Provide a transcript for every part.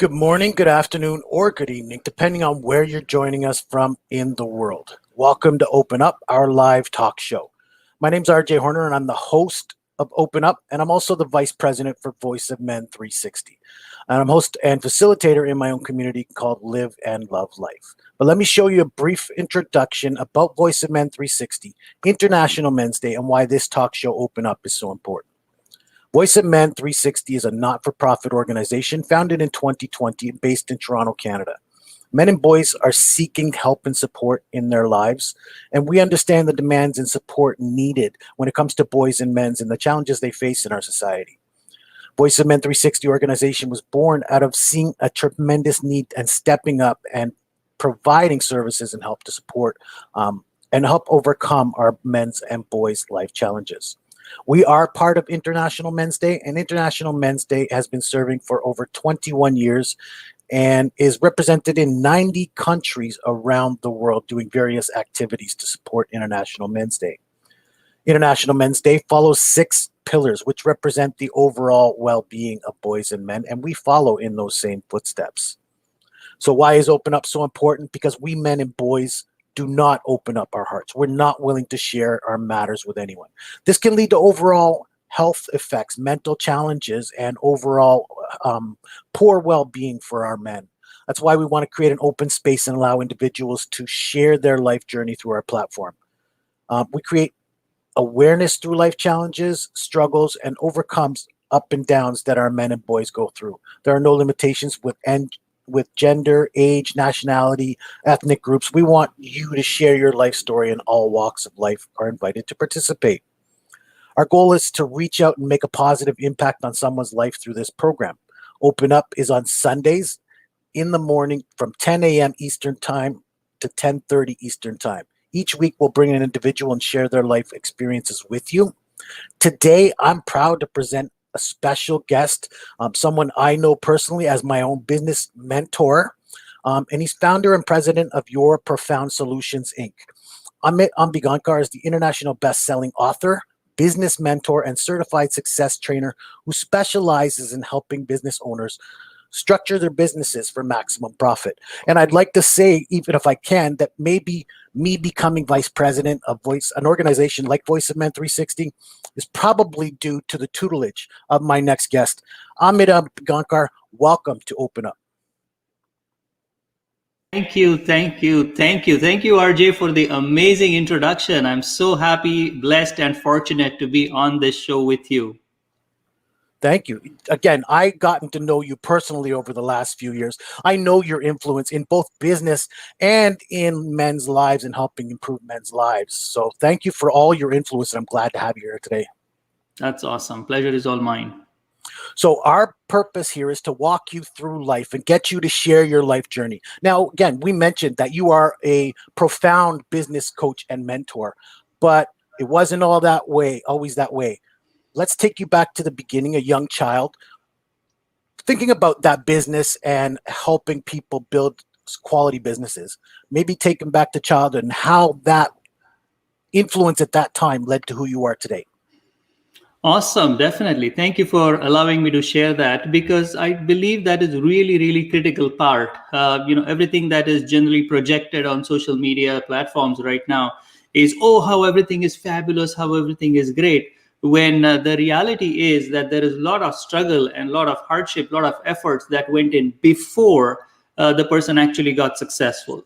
Good morning, good afternoon, or good evening, depending on where you're joining us from in the world. Welcome to Open Up, our live talk show. My name's RJ Horner, and I'm the host of Open Up, and I'm also the vice president for Voice of Men 360. And I'm host and facilitator in my own community called Live and Love Life. But let me show you a brief introduction about Voice of Men 360, International Men's Day, and why this talk show Open Up is so important. Voice of Men 360 is a not-for-profit organization founded in 2020 and based in Toronto, Canada. Men and boys are seeking help and support in their lives, and we understand the demands and support needed when it comes to boys and men and the challenges they face in our society. Voice of Men 360 organization was born out of seeing a tremendous need and stepping up and providing services and help to support and help overcome our men's and boys' life challenges. We are part of International Men's Day, and International Men's Day has been serving for over 21 years and is represented in 90 countries around the world doing various activities to support International Men's Day. International Men's Day follows 6 pillars, which represent the overall well-being of boys and men, and we follow in those same footsteps. So why is Open Up so important? Because we men and boys do not open up our hearts. We're not willing to share our matters with anyone. This can lead to overall health effects, mental challenges, and overall poor well-being for our men. That's why we want to create an open space and allow individuals to share their life journey through our platform. We create awareness through life challenges, struggles, and overcomes up and downs that our men and boys go through. There are no limitations with gender, age, nationality, ethnic groups. We want you to share your life story, and all walks of life are invited to participate. Our goal is to reach out and make a positive impact on someone's life through this program. Open Up is on Sundays in the morning from 10 a.m. Eastern Time to 10:30 Eastern Time. Each week, we'll bring an individual and share their life experiences with you. Today, I'm proud to present a special guest, someone I know personally as my own business mentor, and he's founder and president of Your Profound Solutions, Inc. Amit Ambegaonkar is the international best-selling author, business mentor, and certified success trainer who specializes in helping business owners structure their businesses for maximum profit. And I'd like to say, even if I can, that maybe me becoming vice president of an organization like Voice of Men 360 is probably due to the tutelage of my next guest. Amit Ambegaonkar, welcome to Open Up. Thank you, RJ, for the amazing introduction. I'm so happy, blessed, and fortunate to be on this show with you. Thank you. Again, I gotten to know you personally over the last few years. I know your influence in both business and in men's lives and helping improve men's lives. So thank you for all your influence, and I'm glad to have you here today. That's awesome. Pleasure is all mine. So our purpose here is to walk you through life and get you to share your life journey. Now, again, we mentioned that you are a profound business coach and mentor, but it wasn't always that way. Let's take you back to the beginning, a young child, thinking about that business and helping people build quality businesses. Maybe take them back to childhood and how that influence at that time led to who you are today. Awesome. Definitely. Thank you for allowing me to share that, because I believe that is really, really critical part. Everything that is generally projected on social media platforms right now is, how everything is fabulous, how everything is great. When the reality is that there is a lot of struggle and a lot of hardship, a lot of efforts that went in before the person actually got successful.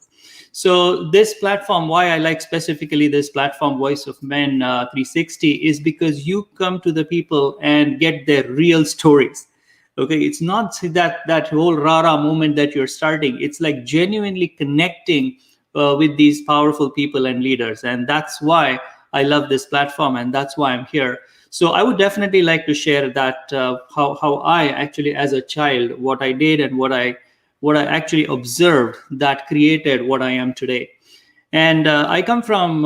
So this platform, why I like specifically this platform, Voice of Men 360, is because you come to the people and get their real stories. Okay, it's not that whole rah-rah moment that you're starting. It's like genuinely connecting with these powerful people and leaders. And that's why I love this platform, and that's why I'm here. So I would definitely like to share that how I actually, as a child, what I did and what I actually observed that created what I am today. And I come from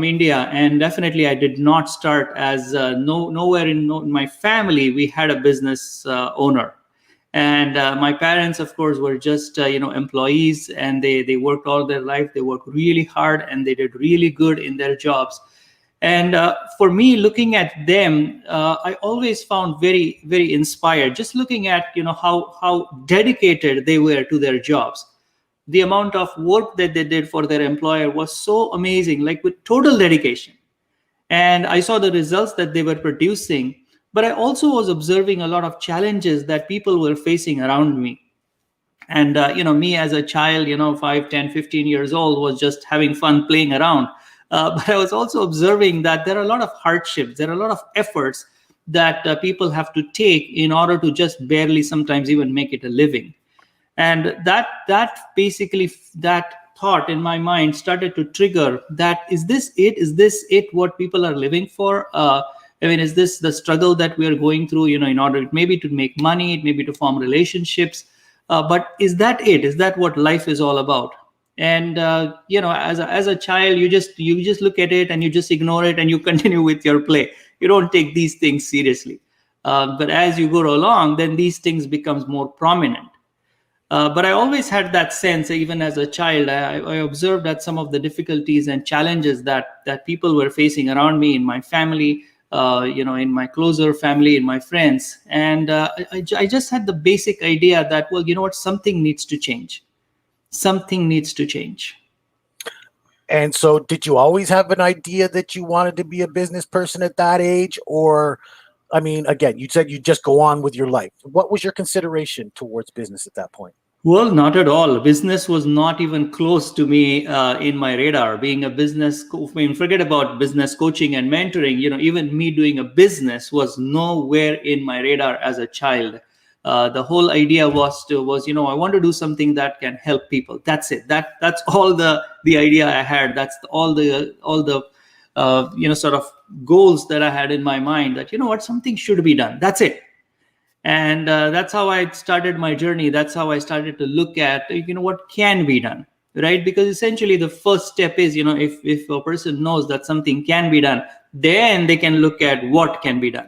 India, and definitely I did not start as nowhere in my family we had a business owner. And my parents, of course, were just employees, and they worked all their life. They worked really hard, and they did really good in their jobs. And for me, looking at them, I always found very, very inspired. Just looking at how dedicated they were to their jobs. The amount of work that they did for their employer was so amazing, like with total dedication. And I saw the results that they were producing. But I also was observing a lot of challenges that people were facing around me. And me as a child, 5, 10, 15 years old, was just having fun playing around. But I was also observing that there are a lot of hardships, there are a lot of efforts that people have to take in order to just barely sometimes even make it a living. And that basically, that thought in my mind started to trigger, that is this it what people are living for? Is this the struggle that we are going through, in order maybe to make money, maybe to form relationships? But is that it? Is that what life is all about? And as a child, you just look at it and you just ignore it and you continue with your play. You don't take these things seriously. But as you go along, then these things becomes more prominent. But I always had that sense, even as a child. I observed that some of the difficulties and challenges that people were facing around me, in my family, in my closer family, in my friends. And I just had the basic idea that, well, you know what, something needs to change. Something needs to change. And so did you always have an idea that you wanted to be a business person at that age? Or, again, you said you just go on with your life. What was your consideration towards business at that point? Well, not at all. Business was not even close to me in my radar. Being a forget about business coaching and mentoring. Even me doing a business was nowhere in my radar as a child. The whole idea was I want to do something that can help people. That's it. That's all the idea I had. That's all the sort of goals that I had in my mind. That something should be done. That's it. And that's how I started my journey. That's how I started to look at what can be done, right? Because essentially the first step is, if a person knows that something can be done, then they can look at what can be done.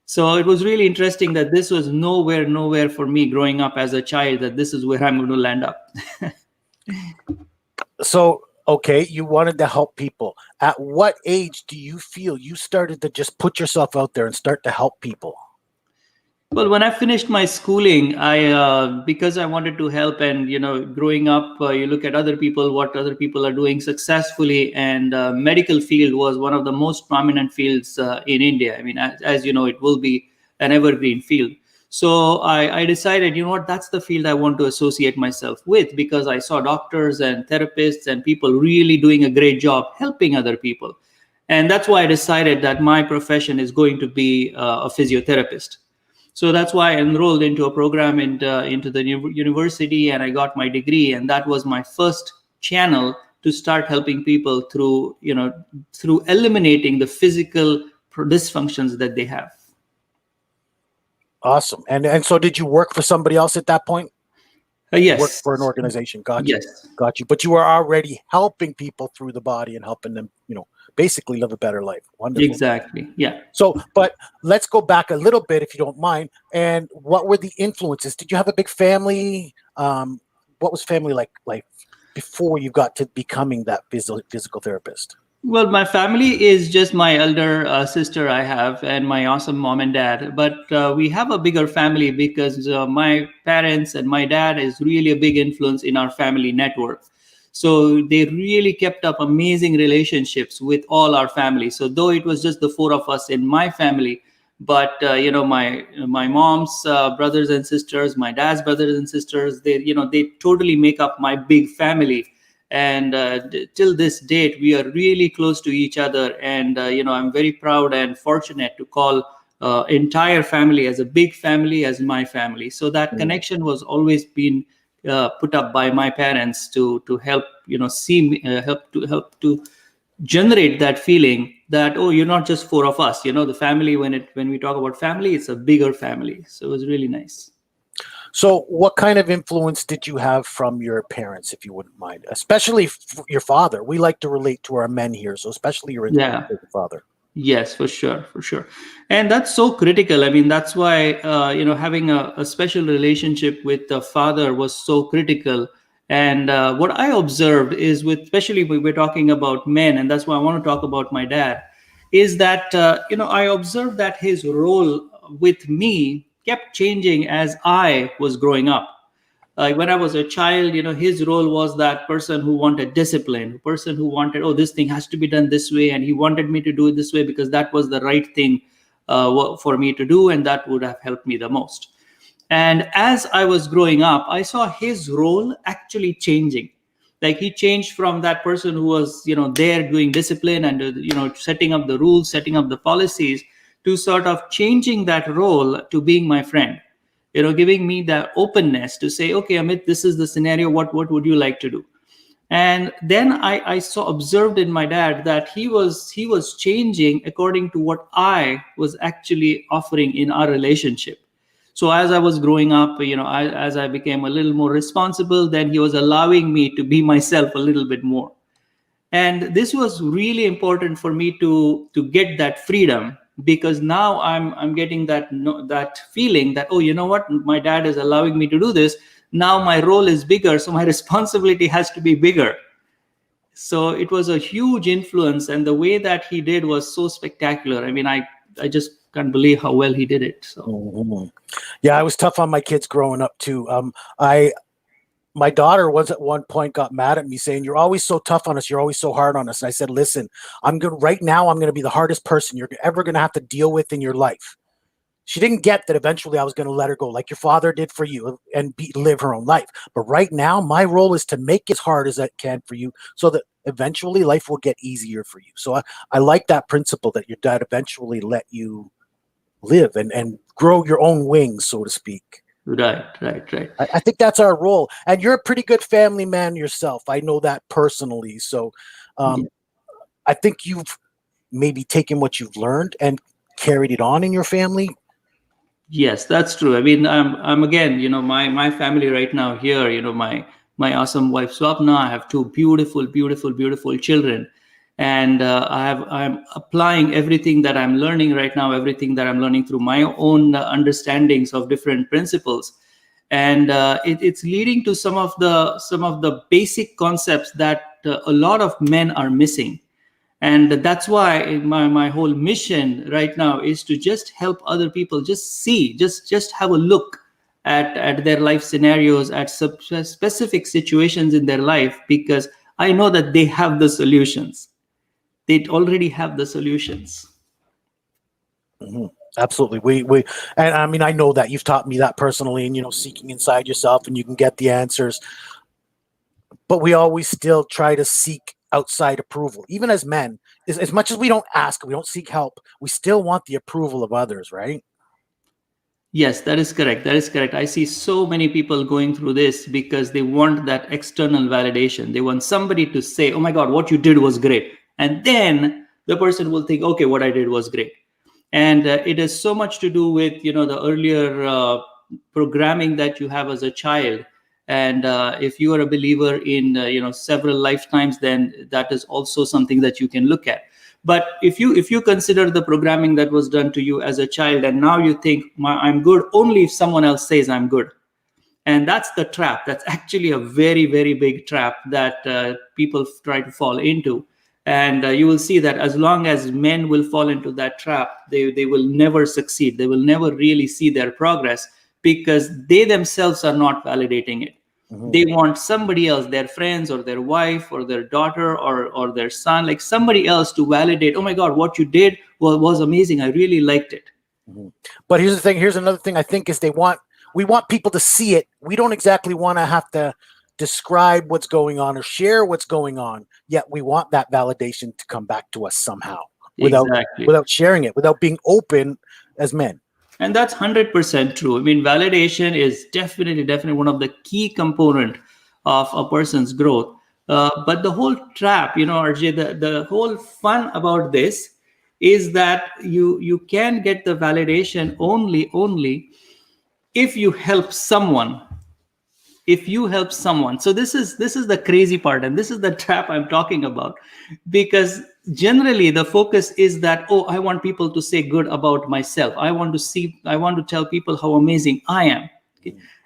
So it was really interesting that this was nowhere for me growing up as a child, that this is where I'm going to land up. So, okay, you wanted to help people. At what age do you feel you started to just put yourself out there and start to help people? Well, when I finished my schooling, because I wanted to help, and growing up, you look at other people, what other people are doing successfully, and medical field was one of the most prominent fields in India. As you know, it will be an evergreen field. So I decided, that's the field I want to associate myself with, because I saw doctors and therapists and people really doing a great job helping other people, and that's why I decided that my profession is going to be a physiotherapist. So that's why I enrolled into a program into the university, and I got my degree. And that was my first channel to start helping people through eliminating the physical dysfunctions that they have. Awesome. And so did you work for somebody else at that point? Yes. Work for an organization. Got you. Yes. Got you. But you were already helping people through the body and helping them, basically live a better life. Wonderful. Exactly. Yeah. So, but let's go back a little bit, if you don't mind. And what were the influences? Did you have a big family? What was family like before you got to becoming that physical therapist? Well, my family is just my elder sister I have, and my awesome mom and dad. But we have a bigger family because my parents and my dad is really a big influence in our family network. So they really kept up amazing relationships with all our family. So though it was just the four of us in my family, but my mom's brothers and sisters, my dad's brothers and sisters, they totally make up my big family. And till this date, we are really close to each other. And I'm very proud and fortunate to call entire family as a big family, as my family. So that connection was always been put up by my parents to help see me, help to generate that feeling that, oh, you're not just four of us. The family, when we talk about family, it's a bigger family. So it was really nice. So what kind of influence did you have from your parents, if you wouldn't mind, especially your father? We like to relate to our men here, so especially your father. Yes, for sure. And that's so critical. That's why, having a special relationship with the father was so critical. And what I observed is, with especially when we're talking about men, and that's why I want to talk about my dad, is that I observed that his role with me kept changing as I was growing up. When I was a child, his role was that person who wanted discipline, person who wanted, oh, this thing has to be done this way, and he wanted me to do it this way because that was the right thing for me to do, and that would have helped me the most. And as I was growing up, I saw his role actually changing. Like, he changed from that person who was, there doing discipline and, setting up the rules, setting up the policies, to sort of changing that role to being my friend, giving me that openness to say, okay, Amit, this is the scenario. What would you like to do? And then I saw, observed in my dad that he was changing according to what I was actually offering in our relationship. So as I was growing up, as I became a little more responsible, then he was allowing me to be myself a little bit more. And this was really important for me to get that freedom, because now I'm getting that feeling that, oh, you know what, my dad is allowing me to do this. Now my role is bigger, so my responsibility has to be bigger. So it was a huge influence, and the way that he did was so spectacular. I mean, I just can't believe how well he did it. So yeah, I was tough on my kids growing up too. My daughter was at one point got mad at me saying, "You're always so tough on us. You're always so hard on us." And I said, "Listen, right now I'm going to be the hardest person you're ever going to have to deal with in your life." She didn't get that eventually I was going to let her go like your father did for you and live her own life. But right now, my role is to make it as hard as I can for you so that eventually life will get easier for you. So I like that principle that your dad eventually let you live and grow your own wings, so to speak. Right. I think that's our role. And you're a pretty good family man yourself. I know that personally. So I think you've maybe taken what you've learned and carried it on in your family. Yes, that's true. I mean, I'm again, my family right now here, my awesome wife Swapna. I have two beautiful children, and I'm applying everything that I'm learning right now, everything that I'm learning through my own understandings of different principles, and it's leading to some of the basic concepts that a lot of men are missing. And that's why my whole mission right now is to just help other people just see, just have a look at their life scenarios, at specific situations in their life, because I know that they have the solutions. They already have the solutions. Mm-hmm. Absolutely. We and I mean, I know that you've taught me that personally, and seeking inside yourself and you can get the answers, but we always still try to seek outside approval. Even as men, as much as we don't ask, we don't seek help, we still want the approval of others, right? Yes, that is correct. I see so many people going through this because they want that external validation. They want somebody to say, oh my God, what you did was great. And then the person will think, okay, what I did was great. And it has so much to do with, the earlier programming that you have as a child. And if you are a believer in several lifetimes, then that is also something that you can look at. But if you consider the programming that was done to you as a child, and now you think I'm good only if someone else says I'm good, and that's the trap. That's actually a very, very big trap that people try to fall into. And you will see that as long as men will fall into that trap, they will never succeed. They will never really see their progress, because they themselves are not validating it. Mm-hmm. They want somebody else, their friends or their wife or their daughter or their son, like somebody else to validate, oh my God, what you did was amazing. I really liked it. Mm-hmm. But here's the thing. Here's another thing I think is we want people to see it. We don't exactly want to have to describe what's going on or share what's going on, yet we want that validation to come back to us somehow without sharing it, without being open as men. And that's 100% true. I mean, validation is definitely one of the key component of a person's growth. But the whole trap, RJ, the whole fun about this is that you can get the validation only if you help someone. If you help someone. So this is the crazy part, and this is the trap I'm talking about, because generally the focus is that, oh, I want people to say good about myself. I want to tell people how amazing I am.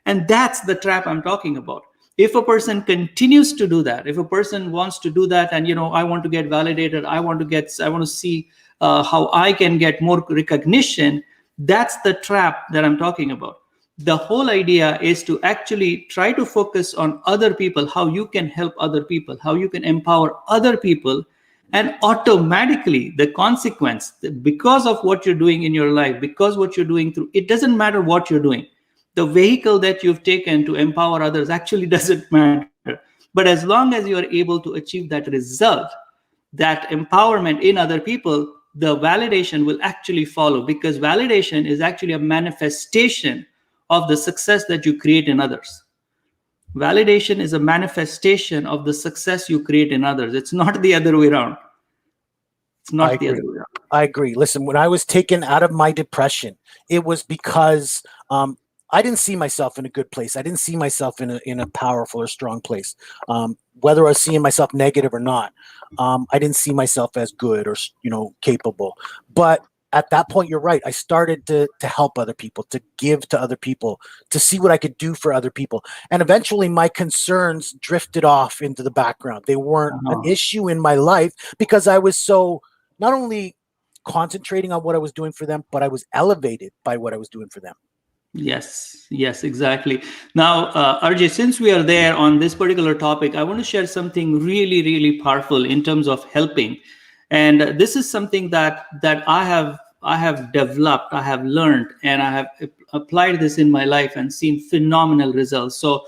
And that's the trap I'm talking about. If a person continues to do that, if a person wants to do that, and I want to get validated, I want to see how I can get more recognition, that's the trap that I'm talking about. The whole idea is to actually try to focus on other people, how you can help other people, how you can empower other people, and automatically the consequence, because of what you're doing in your life, because what you're doing through, it doesn't matter what you're doing. The vehicle that you've taken to empower others actually doesn't matter. But as long as you are able to achieve that result, that empowerment in other people, the validation will actually follow, because validation is actually a manifestation of the success that you create in others. Validation is a manifestation of the success you create in others. It's not the other way around. It's not the other way around. I agree. Listen, when I was taken out of my depression, it was because I didn't see myself in a good place. I didn't see myself in a powerful or strong place. Whether I was seeing myself negative or not, I didn't see myself as good or capable. But at that point, you're right. I started to help other people, to give to other people, to see what I could do for other people. And eventually my concerns drifted off into the background. They weren't an issue in my life because I was so not only concentrating on what I was doing for them, but I was elevated by what I was doing for them. Yes, exactly. Now, RJ, since we are there on this particular topic, I want to share something really, really powerful in terms of helping. And this is something that I have developed, I have learned, and I have applied this in my life and seen phenomenal results. So,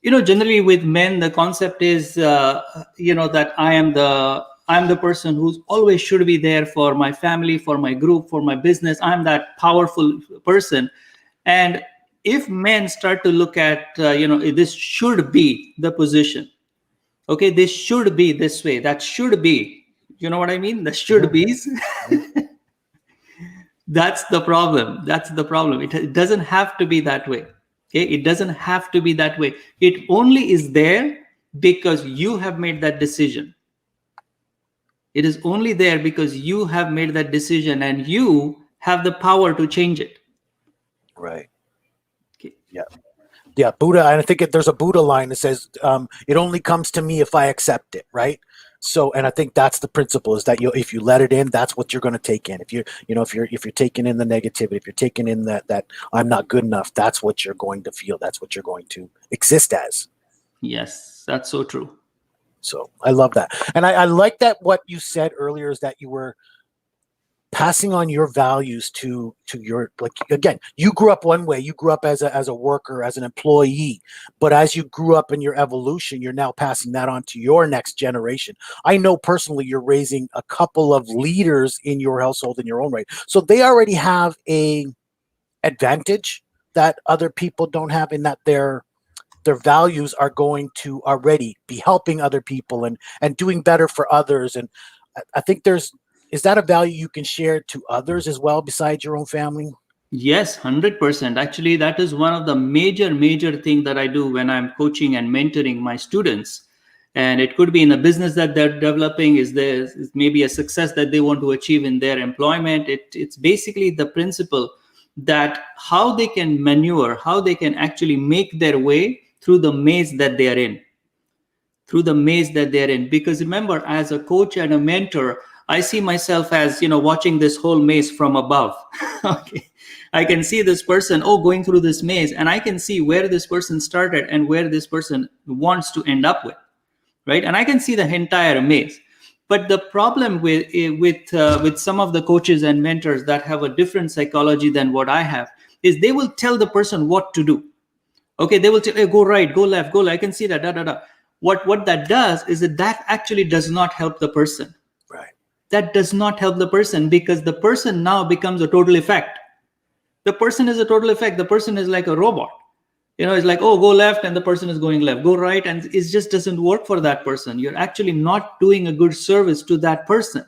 generally with men, the concept is, that I'm the person who's always should be there for my family, for my group, for my business. I'm that powerful person. And if men start to look at, this should be the position. Okay, this should be this way. That should be, you know what I mean? The should be's. That's the problem. That's the problem. It doesn't have to be that way. Okay, it doesn't have to be that way. It only is there because you have made that decision. It is only there because you have made that decision and you have the power to change it. Right. Okay. Yeah. Buddha. And I think there's a Buddha line that says, it only comes to me if I accept it. Right. So, and I think that's the principle, is that if you let it in, that's what you're going to take in. If you're taking in the negativity, if you're taking in that I'm not good enough, that's what you're going to feel. That's what you're going to exist as. Yes, that's so true. So I love that. And I like that what you said earlier is that you were passing on your values to your, like, again, you grew up one way, you grew up as a worker, as an employee, but as you grew up in your evolution, you're now passing that on to your next generation. I know personally you're raising a couple of leaders in your household in your own right. So they already have a advantage that other people don't have, in that their values are going to already be helping other people and doing better for others. And I think is that a value you can share to others as well besides your own family? Yes, 100%. Actually, that is one of the major thing that I do when I'm coaching and mentoring my students. And it could be in a business that they're developing, is maybe a success that they want to achieve in their employment. It's basically the principle that how they can maneuver, how they can actually make their way through the maze that they are in. Because remember, as a coach and a mentor, I see myself as, watching this whole maze from above. Okay. I can see this person, going through this maze, and I can see where this person started and where this person wants to end up with, right? And I can see the entire maze. But the problem with some of the coaches and mentors that have a different psychology than what I have is they will tell the person what to do. Okay, they will tell, hey, go right, go left, go left. I can see that, What that does is that actually does not help the person. Right. That does not help the person, because the person now becomes a total effect. The person is a total effect. The person is like a robot. It's like, go left, and the person is going left. Go right, and it just doesn't work for that person. You're actually not doing a good service to that person.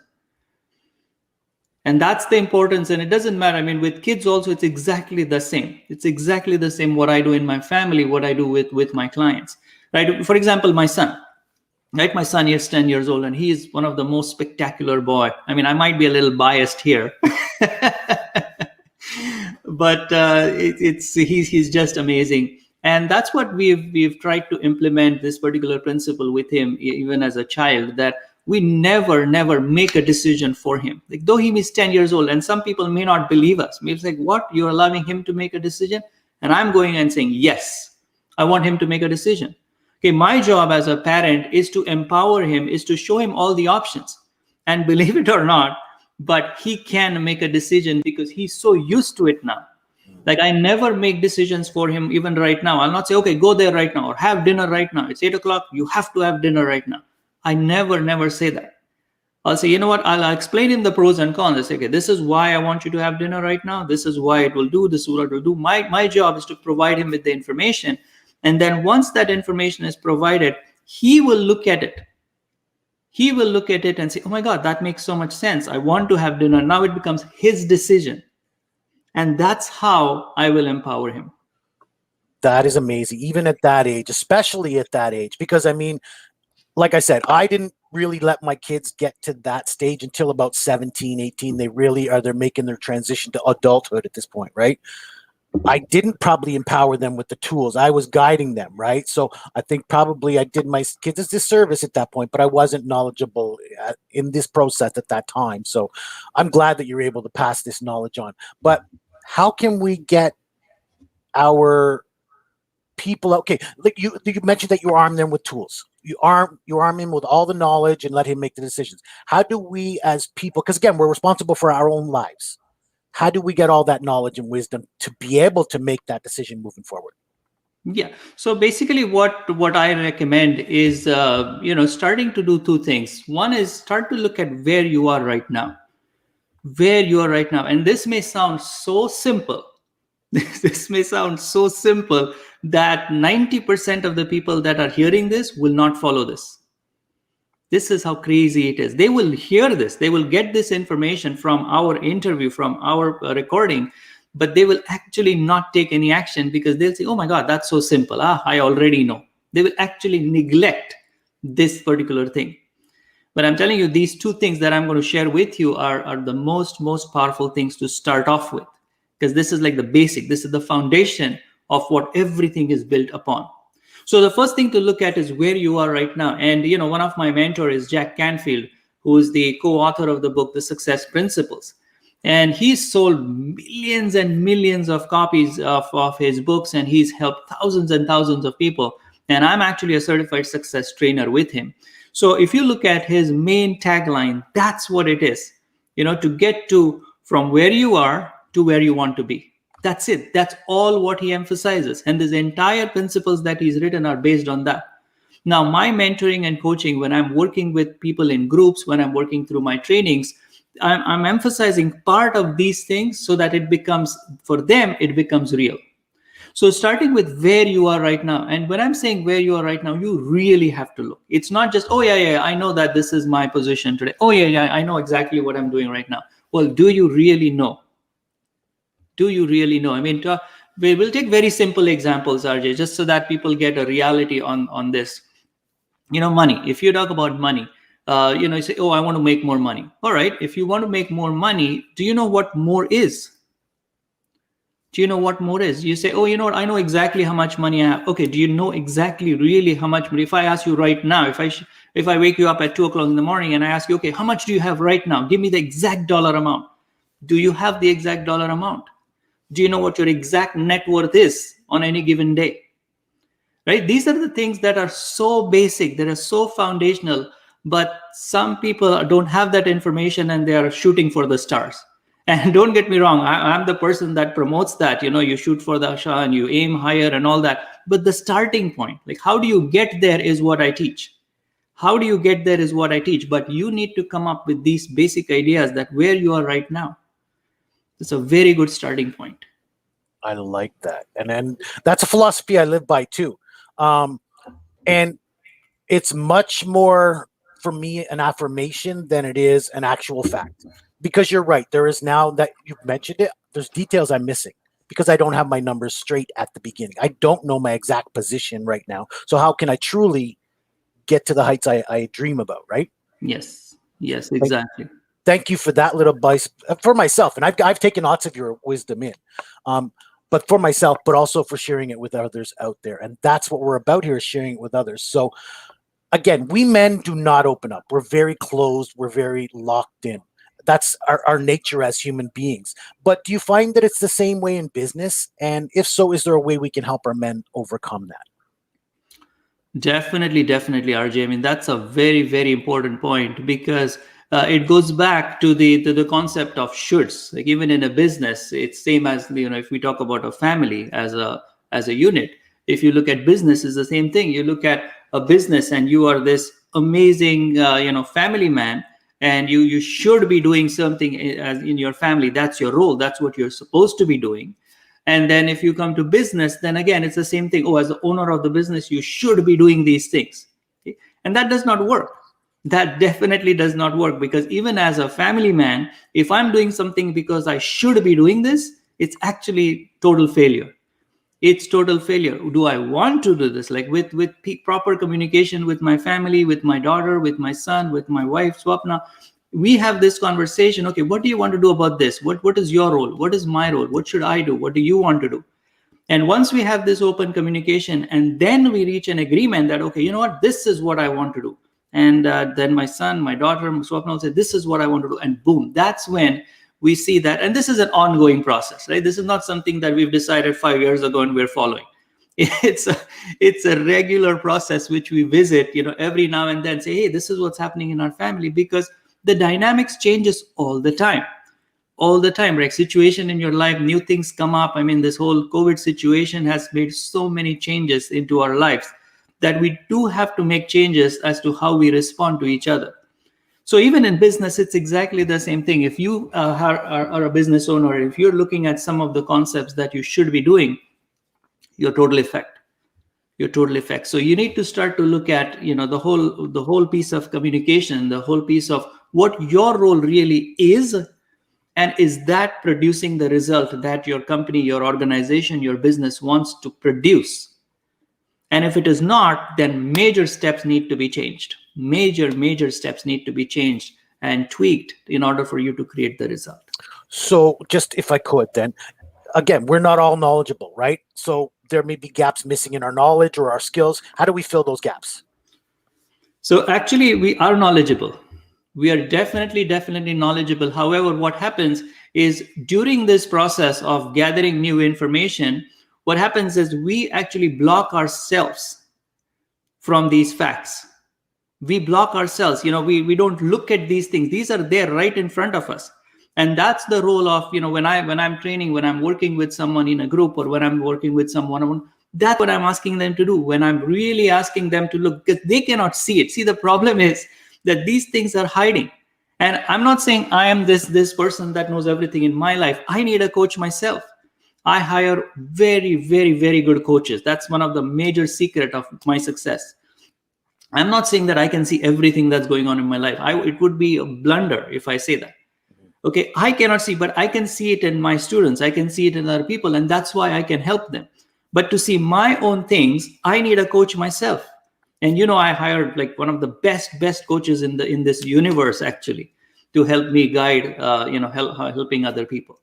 And that's the importance. And it doesn't matter. I mean, with kids also, it's exactly the same. It's exactly the same what I do in my family, what I do with my clients. Right? For example, my son. Right, my son is 10 years old, and he is one of the most spectacular boy. I mean, I might be a little biased here, but he's just amazing. And that's what we've tried to implement this particular principle with him, even as a child, that we never make a decision for him. Like, though he is 10 years old, and some people may not believe us. Maybe it's like, what? You're allowing him to make a decision? And I'm going and saying, yes, I want him to make a decision. Okay, my job as a parent is to empower him, is to show him all the options. And believe it or not, but he can make a decision because he's so used to it now. Like, I never make decisions for him, even right now. I'll not say, okay, go there right now or have dinner right now. It's 8 o'clock. You have to have dinner right now. I never say that. I'll say, you know what? I'll explain him the pros and cons. I say, okay, this is why I want you to have dinner right now. This is why it will do. This is what it will do. My job is to provide him with the information. And then once that information is provided, he will look at it. He will look at it and say, oh my God, that makes so much sense. I want to have dinner. Now it becomes his decision. And that's how I will empower him. That is amazing, even at that age, especially at that age, because I mean, like I said, I didn't really let my kids get to that stage until about 17, 18. They're making their transition to adulthood at this point, right? I didn't probably empower them with the tools. I was guiding them, right? So I think probably I did my kids a disservice at that point, but I wasn't knowledgeable in this process at that time. So I'm glad that you're able to pass this knowledge on. But how can we get our people, okay, like you mentioned that you arm them with tools. You arm him with all the knowledge and let him make the decisions. How do we as people, because again, we're responsible for our own lives. How do we get all that knowledge and wisdom to be able to make that decision moving forward? Yeah. So basically what I recommend is, starting to do two things. One is start to look at where you are right now. Where you are right now. And this may sound so simple. This may sound so simple that 90% of the people that are hearing this will not follow this. This is how crazy it is. They will hear this. They will get this information from our interview, from our recording, but they will actually not take any action because they'll say, oh my God, that's so simple. I already know. They will actually neglect this particular thing. But I'm telling you, these two things that I'm going to share with you are the most powerful things to start off with, because this is like the basic. This is the foundation of what everything is built upon. So the first thing to look at is where you are right now. And, one of my mentors is Jack Canfield, who is the co-author of the book, The Success Principles. And he's sold millions and millions of copies of his books, and he's helped thousands and thousands of people. And I'm actually a certified success trainer with him. So if you look at his main tagline, that's what it is, to get to from where you are to where you want to be. That's it. That's all what he emphasizes. And his entire principles that he's written are based on that. Now, my mentoring and coaching, when I'm working with people in groups, when I'm working through my trainings, I'm emphasizing part of these things so that it becomes, for them, it becomes real. So starting with where you are right now. And when I'm saying where you are right now, you really have to look. It's not just, oh, yeah, I know that this is my position today. Oh, yeah, I know exactly what I'm doing right now. Well, do you really know? Do you really know? I mean, we will take very simple examples, RJ, just so that people get a reality on this. Money. If you talk about money, you say, oh, I want to make more money. All right. If you want to make more money, do you know what more is? Do you know what more is? You say, oh, you know what? I know exactly how much money I have. Okay. Do you know exactly really how much money? If I ask you right now, if I wake you up at 2 o'clock in the morning and I ask you, okay, how much do you have right now? Give me the exact dollar amount. Do you have the exact dollar amount? Do you know what your exact net worth is on any given day? Right? These are the things that are so basic, that are so foundational, but some people don't have that information and they are shooting for the stars. And don't get me wrong, I'm the person that promotes that, you shoot for the Shah and you aim higher and all that. But the starting point, like how do you get there is what I teach. How do you get there is what I teach. But you need to come up with these basic ideas that where you are right now. It's a very good starting point. I like that. And that's a philosophy I live by too. And it's much more for me an affirmation than it is an actual fact. Because you're right. There is, now that you've mentioned it, there's details I'm missing because I don't have my numbers straight at the beginning. I don't know my exact position right now. So how can I truly get to the heights I dream about, right? Yes, exactly. Thank you for that little advice for myself. And I've taken lots of your wisdom in. but for myself, but also for sharing it with others out there. And that's what we're about here, is sharing it with others. So again, we men do not open up. We're very closed. We're very locked in. That's our nature as human beings. But do you find that it's the same way in business? And if so, is there a way we can help our men overcome that? Definitely, RJ. I mean, that's a very, very important point, because it goes back to the concept of shoulds. Like, even in a business, it's same as, if we talk about a family as a unit. If you look at business, it's the same thing. You look at a business, and you are this amazing family man, and you should be doing something as in your family. That's your role. That's what you're supposed to be doing. And then if you come to business, then again, it's the same thing. Oh, as the owner of the business, you should be doing these things. Okay? And that does not work. That definitely does not work, because even as a family man, if I'm doing something because I should be doing this, it's actually total failure. It's total failure. Do I want to do this? Like, with proper communication with my family, with my daughter, with my son, with my wife, Swapna, we have this conversation. Okay, what do you want to do about this? What is your role? What is my role? What should I do? What do you want to do? And once we have this open communication, and then we reach an agreement that, okay, you know what, this is what I want to do. And then my son, my daughter, Swapna will say, this is what I want to do. And boom, that's when we see that. And this is an ongoing process, right? This is not something that we've decided 5 years ago and we're following. It's a regular process, which we visit, every now and then, say, hey, this is what's happening in our family, because the dynamics changes all the time, right? Situation in your life, new things come up. I mean, this whole COVID situation has made so many changes into our lives that we do have to make changes as to how we respond to each other. So even in business, it's exactly the same thing. If you are a business owner, if you're looking at some of the concepts that you should be doing, you're totally effect. So you need to start to look at, the whole piece of communication, the whole piece of what your role really is, and is that producing the result that your company, your organization, your business wants to produce. And if it is not, then major steps need to be changed. Major steps need to be changed and tweaked in order for you to create the result. So just, if I could, then again, we're not all knowledgeable, right? So there may be gaps missing in our knowledge or our skills. How do we fill those gaps? So actually, we are knowledgeable. We are definitely knowledgeable. However, what happens is, during this process of gathering new information, what happens is we actually block ourselves from these facts. We block ourselves. We don't look at these things. These are there right in front of us. And that's the role of, when I'm training, when I'm working with someone in a group, or when I'm working with someone, that's what I'm asking them to do. When I'm really asking them to look, because they cannot see it. See, the problem is that these things are hiding. And I'm not saying I am this person that knows everything in my life. I need a coach myself. I hire very, very, very good coaches. That's one of the major secret of my success. I'm not saying that I can see everything that's going on in my life. It would be a blunder if I say that. Okay, I cannot see, but I can see it in my students. I can see it in other people, and that's why I can help them. But to see my own things, I need a coach myself. And I hired like one of the best coaches in this universe, actually, to help me guide, helping other people.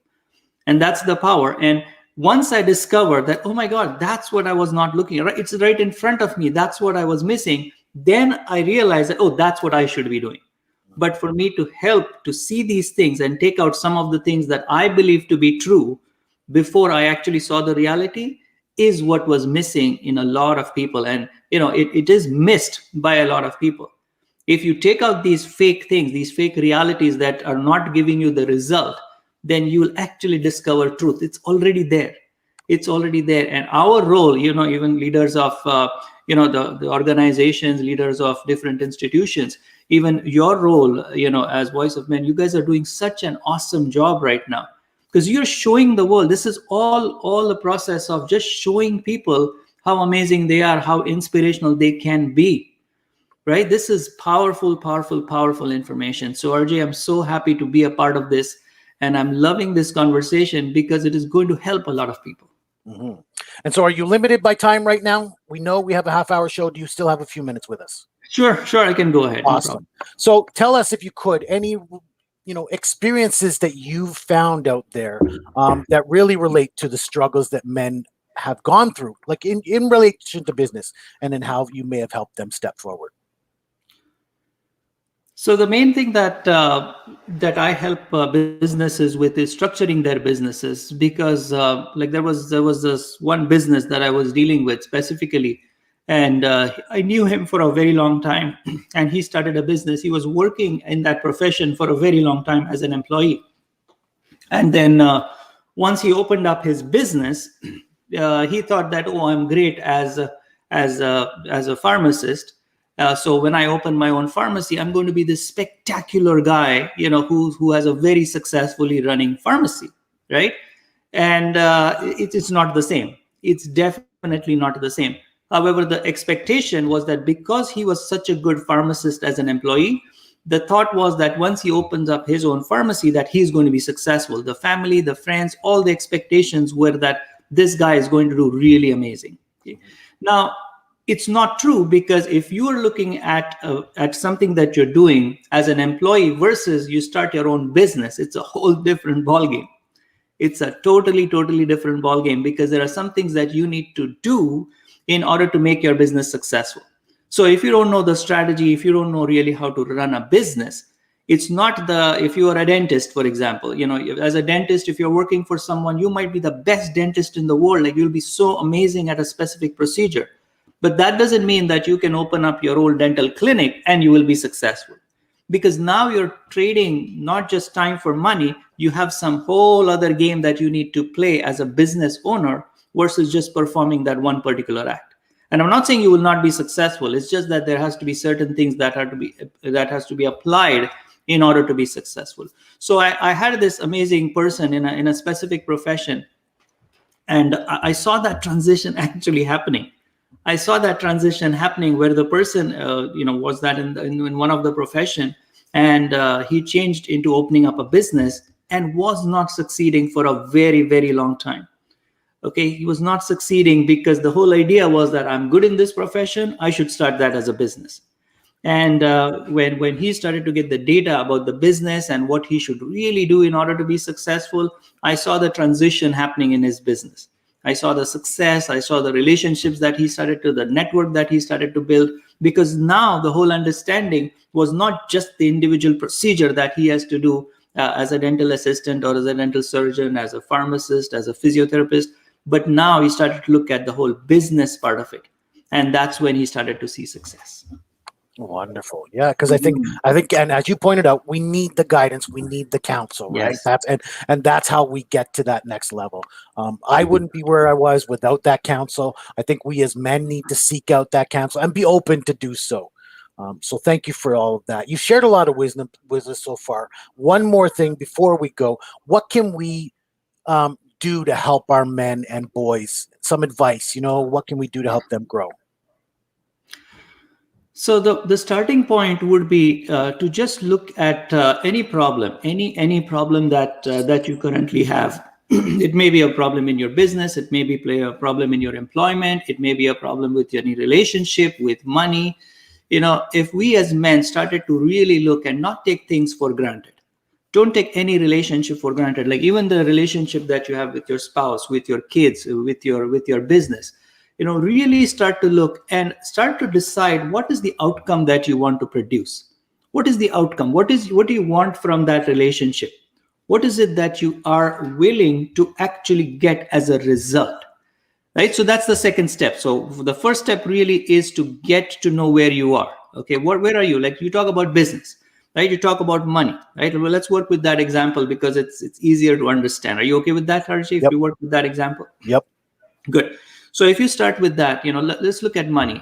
And that's the power. And once I discovered that, oh my God, that's what I was not looking at, right? It's right in front of me. That's what I was missing. Then I realized that, oh, that's what I should be doing. But for me to help to see these things and take out some of the things that I believe to be true before I actually saw the reality is what was missing in a lot of people. And, it is missed by a lot of people. If you take out these fake things, these fake realities that are not giving you the result, then you will actually discover truth. It's already there. And our role, even leaders of, the organizations, leaders of different institutions, even your role, as Voice of Men, you guys are doing such an awesome job right now, because you're showing the world. This is all the process of just showing people how amazing they are, how inspirational they can be, right? This is powerful information. So RJ, I'm so happy to be a part of this, and I'm loving this conversation because it is going to help a lot of people. Mm-hmm. And so, are you limited by time right now? We know we have a half-hour show. Do you still have a few minutes with us? Sure, I can go ahead. Awesome. No, so tell us, if you could, any experiences that you've found out there that really relate to the struggles that men have gone through, like in relation to business, and then how you may have helped them step forward. So the main thing that I help businesses with is structuring their businesses, because like there was this one business that I was dealing with specifically, and I knew him for a very long time, and he started a business. He was working in that profession for a very long time as an employee, and then once he opened up his business, he thought that, oh, I'm great as a pharmacist. So when I open my own pharmacy, I'm going to be this spectacular guy, who has a very successfully running pharmacy, right? And it's not the same. It's definitely not the same. However, the expectation was that because he was such a good pharmacist as an employee, the thought was that once he opens up his own pharmacy, that he's going to be successful. The family, the friends, all the expectations were that this guy is going to do really amazing. Okay. Now, it's not true, because if you are looking at something that you're doing as an employee versus you start your own business, it's a whole different ballgame. It's a totally different ballgame, because there are some things that you need to do in order to make your business successful. So if you don't know the strategy, if you don't know really how to run a business, it's not if you are a dentist, for example, as a dentist, if you're working for someone, you might be the best dentist in the world. Like, you'll be so amazing at a specific procedure. But that doesn't mean that you can open up your own dental clinic and you will be successful. Because now you're trading not just time for money, you have some whole other game that you need to play as a business owner versus just performing that one particular act. And I'm not saying you will not be successful. It's just that there has to be certain things that has to be applied in order to be successful. So I had this amazing person in a specific profession, and I saw that transition actually happening. I saw that transition happening where the person, was that in one of the profession, and he changed into opening up a business and was not succeeding for a very, very long time. Okay, he was not succeeding because the whole idea was that I'm good in this profession, I should start that as a business. And when he started to get the data about the business and what he should really do in order to be successful, I saw the transition happening in his business. I saw the success, I saw the relationships that he started to, the network that he started to build, because now the whole understanding was not just the individual procedure that he has to do as a dental assistant or as a dental surgeon, as a pharmacist, as a physiotherapist, but now he started to look at the whole business part of it. And that's when he started to see success. Wonderful. Yeah, because I think, and as you pointed out, we need the guidance, we need the counsel, right? Yes. And that's how we get to that next level. I wouldn't be where I was without that counsel. I think we as men need to seek out that counsel and be open to do so. So thank you for all of that. You've shared a lot of wisdom with us so far. One more thing before we go: what can we do to help our men and boys? Some advice. What can we do to help them grow? So the starting point would be to just look at any problem, any problem that you currently have. It may be a problem in your business. It may be a problem in your employment. It may be a problem with any relationship, with money. If we as men started to really look and not take things for granted, don't take any relationship for granted. Like even the relationship that you have with your spouse, with your kids, with your business. Really start to look and start to decide what is the outcome that you want to produce. What is the outcome? What do you want from that relationship? What is it that you are willing to actually get as a result? Right? So that's the second step. So the first step really is to get to know where you are. Okay, where are you? Like you talk about business, right? You talk about money, right? Well, let's work with that example because it's easier to understand. Are you okay with that, Harshi? If Yep. we work with that example? Yep. Good. So if you start with that, let's look at money.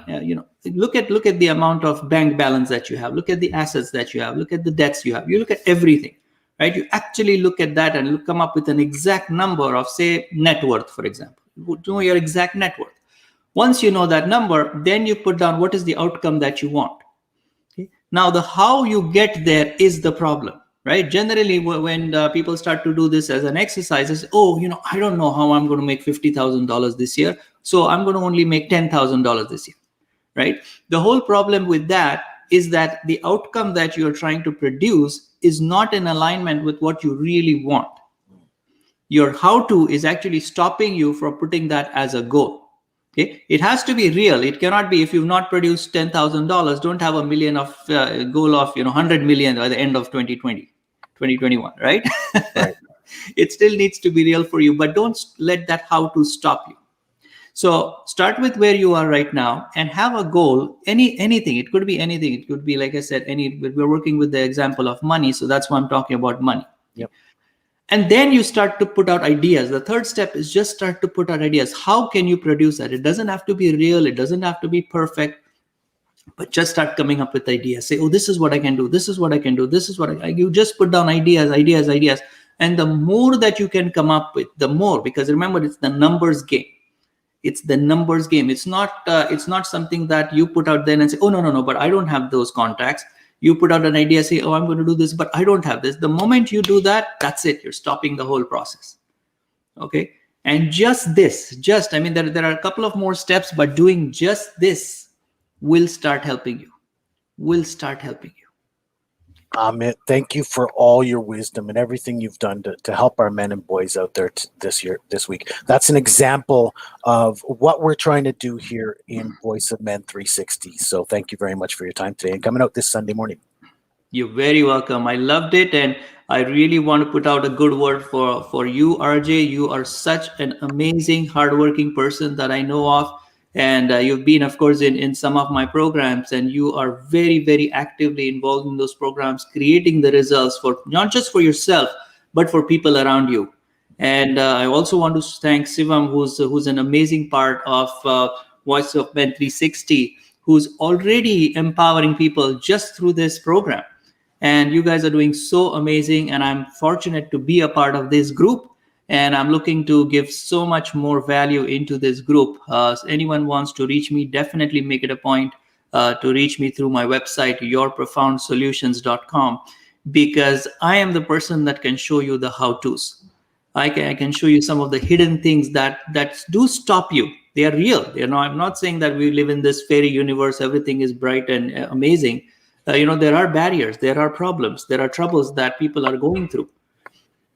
Look at the amount of bank balance that you have. Look at the assets that you have. Look at the debts you have. You look at everything, right? You actually look at that and come up with an exact number of, say, net worth, for example. You know your exact net worth. Once you know that number, then you put down what is the outcome that you want. Okay? Now, the how you get there is the problem. Right? Generally, when people start to do this as an exercise, is I don't know how I'm going to make $50,000 this year, so I'm going to only make $10,000 this year. Right? The whole problem with that is that the outcome that you're trying to produce is not in alignment with what you really want. Your how to is actually stopping you from putting that as a goal. Okay, it has to be real. It cannot be, if you've not produced $10,000, don't have a million of goal of 100 million by the end of 2020, 2021, right? Right. It still needs to be real for you, but don't let that how to stop you. So start with where you are right now and have a goal. Anything. It could be anything. It could be, like I said, we're working with the example of money, so that's why I'm talking about money. Yep. And then you start to put out ideas. The third step is just start to put out ideas. How can you produce that? It doesn't have to be real. It doesn't have to be perfect, but just start coming up with ideas. Say, oh, this is what I can do. This is what I can do. This is what you just put down ideas. And the more that you can come up with, the more, because remember, it's the numbers game. It's the numbers game. It's not something that you put out there and say, oh, no, but I don't have those contacts. You put out an idea, say, oh, I'm going to do this, but I don't have this. The moment you do that, that's it. You're stopping the whole process. Okay. And there are a couple of more steps, but doing just this will start helping you. Amit, thank you for all your wisdom and everything you've done to help our men and boys out there this week. That's an example of what we're trying to do here in Voice of Men 360. So thank you very much for your time today and coming out this Sunday morning. You're very welcome. I loved it. And I really want to put out a good word for you, RJ. You are such an amazing, hardworking person that I know of. And you've been, of course, in some of my programs, and you are very, very actively involved in those programs, creating the results for not just for yourself, but for people around you. And I also want to thank Sivam, who's an amazing part of Voice of Men 360, who's already empowering people just through this program. And you guys are doing so amazing, and I'm fortunate to be a part of this group. And I'm looking to give so much more value into this group. Anyone wants to reach me, definitely make it a point to reach me through my website, yourprofoundsolutions.com, because I am the person that can show you the how-tos. I can show you some of the hidden things that do stop you. They are real. I'm not saying that we live in this fairy universe, everything is bright and amazing. There are barriers, there are problems, there are troubles that people are going through.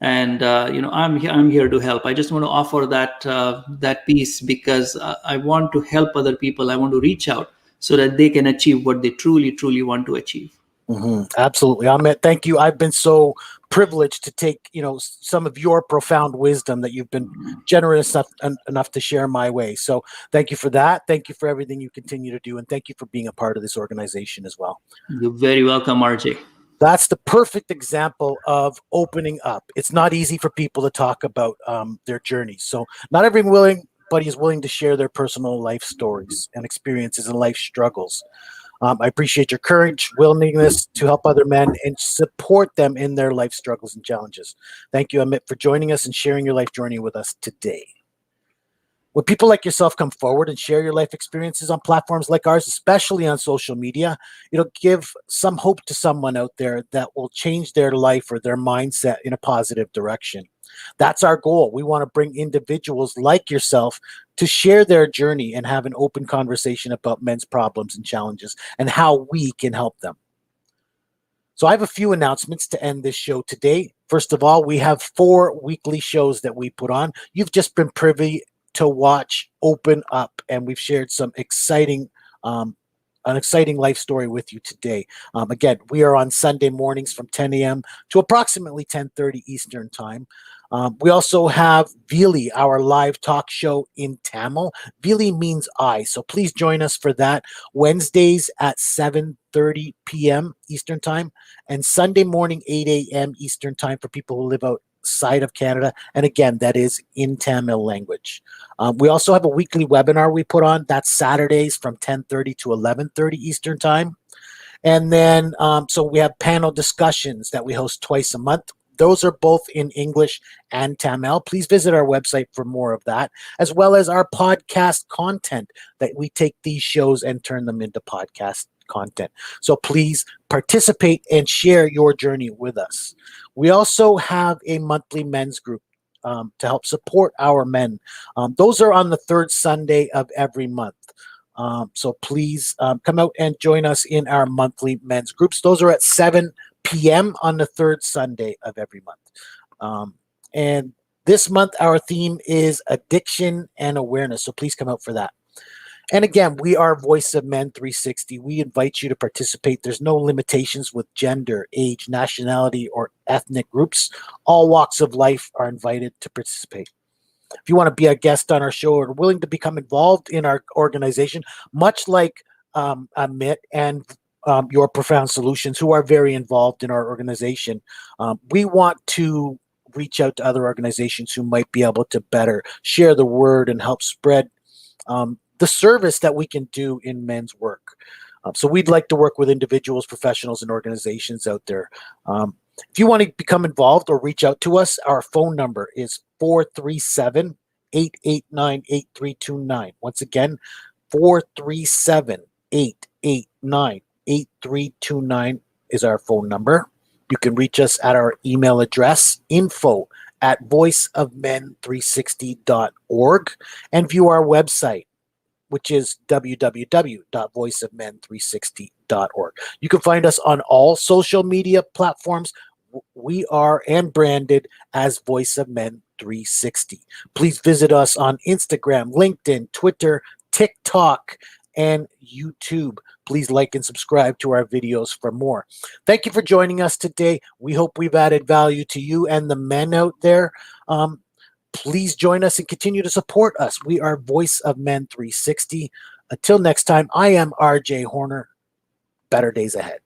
And I'm here to help. I just want to offer that piece because I want to help other people. I want to reach out so that they can achieve what they truly, truly want to achieve. Mm-hmm. Absolutely, Amit. Thank you. I've been so privileged to take some of your profound wisdom that you've been generous enough to share my way. So thank you for that. Thank you for everything you continue to do, and thank you for being a part of this organization as well. You're very welcome, RJ. That's the perfect example of opening up. It's not easy for people to talk about their journeys. So not everybody is willing to share their personal life stories and experiences and life struggles. I appreciate your courage, willingness to help other men and support them in their life struggles and challenges. Thank you, Amit, for joining us and sharing your life journey with us today. When people like yourself come forward and share your life experiences on platforms like ours, especially on social media, it'll give some hope to someone out there that will change their life or their mindset in a positive direction. That's our goal. We want to bring individuals like yourself to share their journey and have an open conversation about men's problems and challenges and how we can help them. So I have a few announcements to end this show today. First of all, we have 4 weekly shows that we put on. You've just been privy to watch Open Up, and we've shared some exciting an exciting life story with you today. Again, we are on Sunday mornings from 10 a.m. to approximately 10:30 Eastern time. We also have Vili, our live talk show in Tamil. Vili means I, so please join us for that. Wednesdays at 7:30 p.m. Eastern time, and Sunday morning 8 a.m. Eastern time for people who live outside of Canada. And again, that is in Tamil language. We also have a weekly webinar we put on. That's Saturdays from 10:30 to 11:30 Eastern time. And then, so we have panel discussions that we host twice a month. Those are both in English and Tamil. Please visit our website for more of that, as well as our podcast content that we take these shows and turn them into podcast content. So please participate and share your journey with us. We also have a monthly men's group to help support our men. Those are on the 3rd Sunday of every month. So please come out and join us in our monthly men's groups. Those are at 7 p.m. on the third Sunday of every month. And this month, our theme is addiction and awareness. So please come out for that. And again, we are Voice of Men 360. We invite you to participate. There's no limitations with gender, age, nationality, or ethnic groups. All walks of life are invited to participate. If you want to be a guest on our show or willing to become involved in our organization, much like Amit and Your Profound Solutions, who are very involved in our organization, we want to reach out to other organizations who might be able to better share the word and help spread the service that we can do in men's work. So we'd like to work with individuals, professionals, and organizations out there. If you want to become involved or reach out to us, our phone number is 437-889-8329. Once again, 437-889-8329 is our phone number. You can reach us at our email address, info@voiceofmen360.org, and view our website, which is www.voiceofmen360.org. You can find us on all social media platforms. We are and branded as Voice of Men 360. Please visit us on Instagram, LinkedIn, Twitter, TikTok, and YouTube. Please like and subscribe to our videos for more. Thank you for joining us today. We hope we've added value to you and the men out there. Please join us and continue to support us. We are Voice of Men 360. Until next time, I am RJ Horner. Better days ahead.